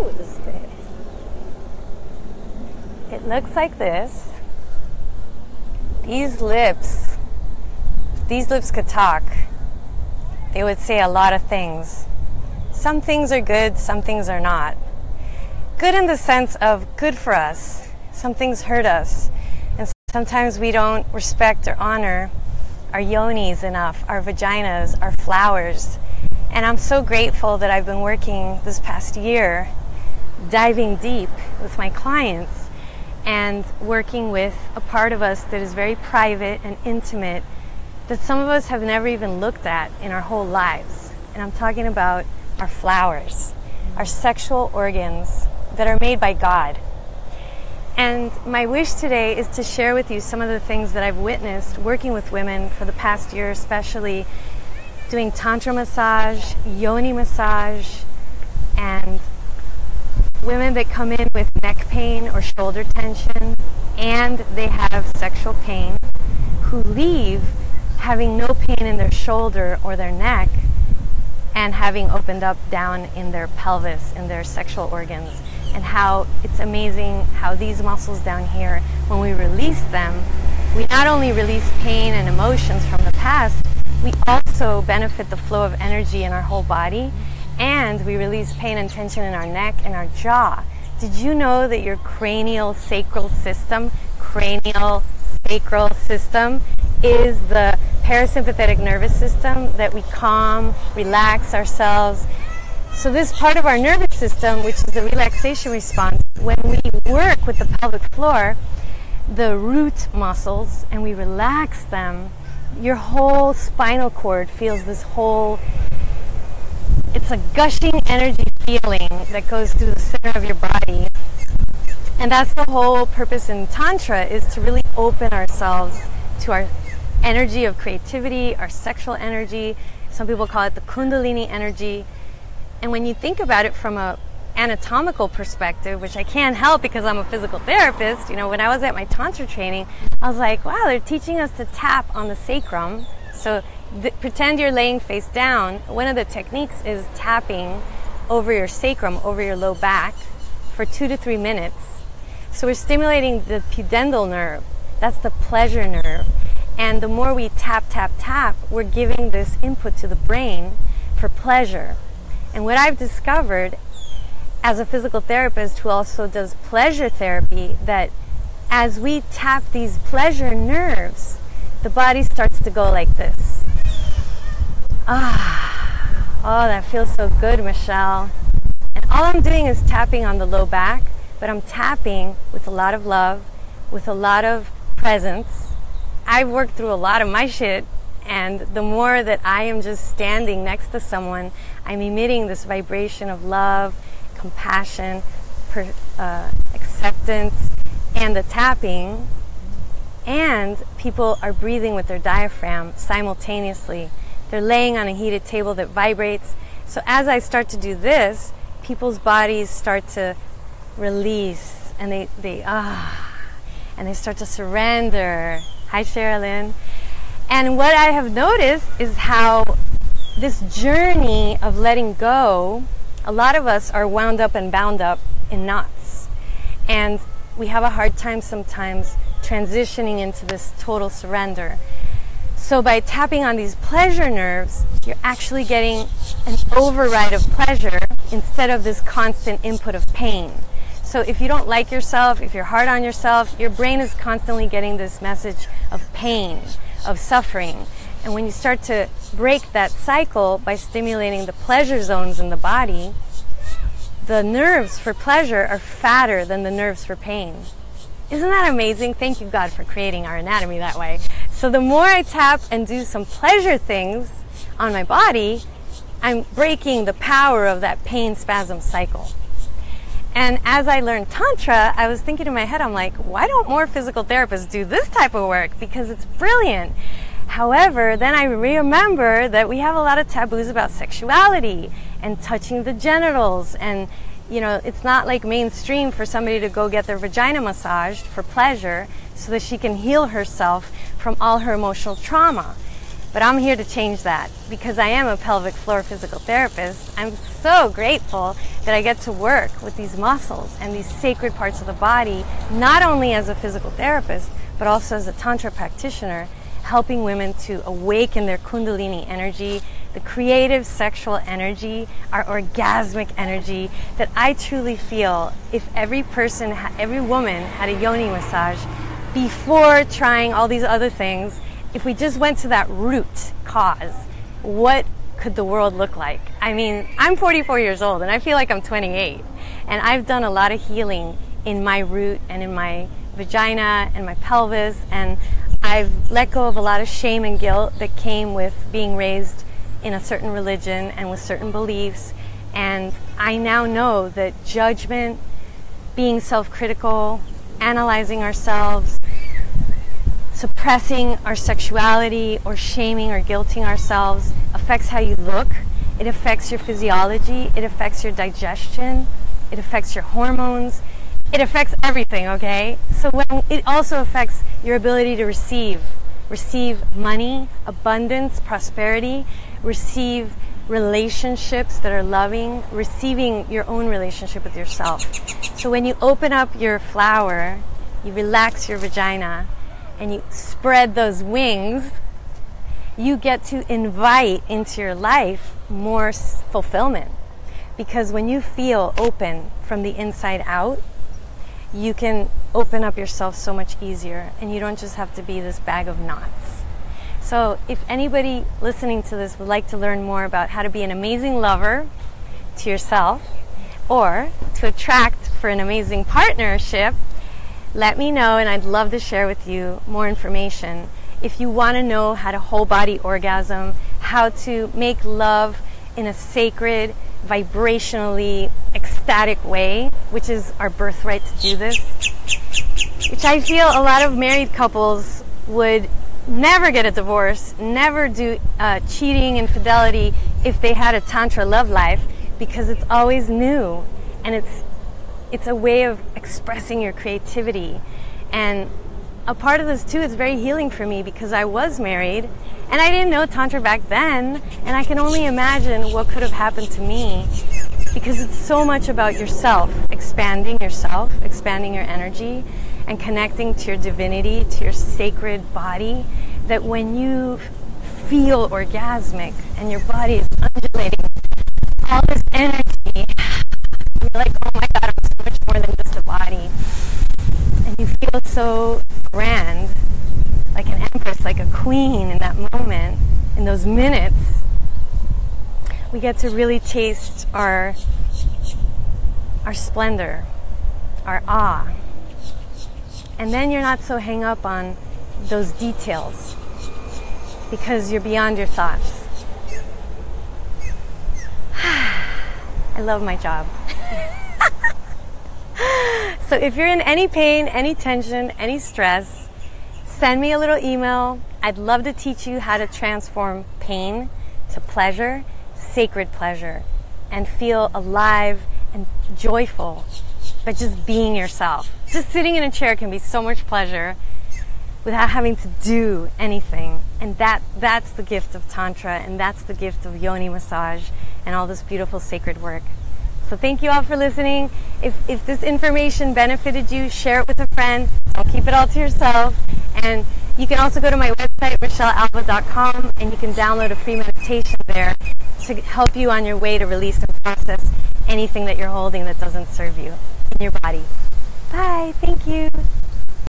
Ooh, this is good. It looks like this. These lips could talk. They would say a lot of things. Some things are good, some things are not. Good in the sense of good for us. Some things hurt us. And sometimes we don't respect or honor our yonis enough, our vaginas, our flowers. And I'm so grateful that I've been working this past year, diving deep with my clients and working with a part of us that is very private and intimate that some of us have never even looked at in our whole lives. And I'm talking about our flowers, our sexual organs that are made by God. And my wish today is to share with you some of the things that I've witnessed working with women for the past year, especially doing Tantra massage, Yoni massage, and women that come in with neck pain or shoulder tension, and they have sexual pain, who leave having no pain in their shoulder or their neck, and having opened up down in their pelvis, in their sexual organs, and how it's amazing how these muscles down here, when we release them, we not only release pain and emotions from the past, we also benefit the flow of energy in our whole body, and we release pain and tension in our neck and our jaw. Did you know that your cranial sacral system is the parasympathetic nervous system that we calm, relax ourselves? So this part of our nervous system, which is the relaxation response, when we work with the pelvic floor, the root muscles, and we relax them, your whole spinal cord feels this whole, it's a gushing energy feeling that goes through the center of your body. And that's the whole purpose in Tantra, is to really open ourselves to our energy of creativity, our sexual energy. Some people call it the Kundalini energy. And when you think about it from a anatomical perspective, which I can't help because I'm a physical therapist, you know, when I was at my Tantra training, I was like, wow, they're teaching us to tap on the sacrum. So pretend you're laying face down. One of the techniques is tapping over your sacrum, over your low back, for 2 to 3 minutes. So we're stimulating the pudendal nerve. That's the pleasure nerve. And the more we tap, tap, tap, we're giving this input to the brain for pleasure. And what I've discovered as a physical therapist who also does pleasure therapy, that as we tap these pleasure nerves, the body starts to go like this. Ah, oh, that feels so good, Michelle. And all I'm doing is tapping on the low back, but I'm tapping with a lot of love, with a lot of presence. I've worked through a lot of my shit, and the more that I am just standing next to someone, I'm emitting this vibration of love, compassion, acceptance, and the tapping. And people are breathing with their diaphragm simultaneously. They're laying on a heated table that vibrates. So as I start to do this, people's bodies start to release, and they start to surrender. Hi, Sherilyn. And what I have noticed is how this journey of letting go, a lot of us are wound up and bound up in knots. And we have a hard time sometimes transitioning into this total surrender. So by tapping on these pleasure nerves, you're actually getting an override of pleasure instead of this constant input of pain. So if you don't like yourself, if you're hard on yourself, your brain is constantly getting this message of pain, of suffering. And when you start to break that cycle by stimulating the pleasure zones in the body, the nerves for pleasure are fatter than the nerves for pain. Isn't that amazing? Thank you, God, for creating our anatomy that way. So the more I tap and do some pleasure things on my body, I'm breaking the power of that pain spasm cycle. And as I learned Tantra, I was thinking in my head, I'm like, why don't more physical therapists do this type of work? Because it's brilliant. However, then I remember that we have a lot of taboos about sexuality and touching the genitals. And, you know, it's not like mainstream for somebody to go get their vagina massaged for pleasure so that she can heal herself from all her emotional trauma. But I'm here to change that because I am a pelvic floor physical therapist. I'm so grateful that I get to work with these muscles and these sacred parts of the body, not only as a physical therapist, but also as a Tantra practitioner, helping women to awaken their Kundalini energy, the creative sexual energy, our orgasmic energy that I truly feel if every person, every woman had a Yoni massage before trying all these other things. If we just went to that root cause, what could the world look like? I mean, I'm 44 years old and I feel like I'm 28. And I've done a lot of healing in my root and in my vagina and my pelvis. And I've let go of a lot of shame and guilt that came with being raised in a certain religion and with certain beliefs. And I now know that judgment, being self-critical, analyzing ourselves, suppressing our sexuality or shaming or guilting ourselves affects how you look. It affects your physiology. It affects your digestion. It affects your hormones. It affects everything, okay? So it also affects your ability to receive money, abundance, prosperity, receive relationships that are loving, receiving your own relationship with yourself. So when you open up your flower, you relax your vagina, and you spread those wings, you get to invite into your life more fulfillment. Because when you feel open from the inside out, you can open up yourself so much easier, and you don't just have to be this bag of knots. So if anybody listening to this would like to learn more about how to be an amazing lover to yourself or to attract for an amazing partnership, let me know, and I'd love to share with you more information. If you want to know how to whole body orgasm, how to make love in a sacred, vibrationally ecstatic way, which is our birthright to do this, which I feel a lot of married couples would never get a divorce, never do cheating, infidelity if they had a Tantra love life, because it's always new and it's a way of expressing your creativity. And a part of this too is very healing for me because I was married and I didn't know Tantra back then, and I can only imagine what could have happened to me, because it's so much about yourself, expanding your energy and connecting to your divinity, to your sacred body, that when you feel orgasmic and your body is undulating, all this energy, you're like, oh my God, I'm so much more than just a body. And you feel so grand, like an empress, like a queen in that moment, in those minutes. We get to really taste our splendor, our awe. And then you're not so hung up on those details because you're beyond your thoughts. I love my job. So if you're in any pain, any tension, any stress, send me a little email. I'd love to teach you how to transform pain to pleasure, sacred pleasure, and feel alive and joyful by just being yourself. Just sitting in a chair can be so much pleasure without having to do anything. And that's the gift of Tantra, and that's the gift of Yoni massage and all this beautiful sacred work. So thank you all for listening. If this information benefited you, share it with a friend. Don't keep it all to yourself. And you can also go to my website, michellealva.com, and you can download a free meditation there to help you on your way to release and process anything that you're holding that doesn't serve you in your body. Bye. Thank you.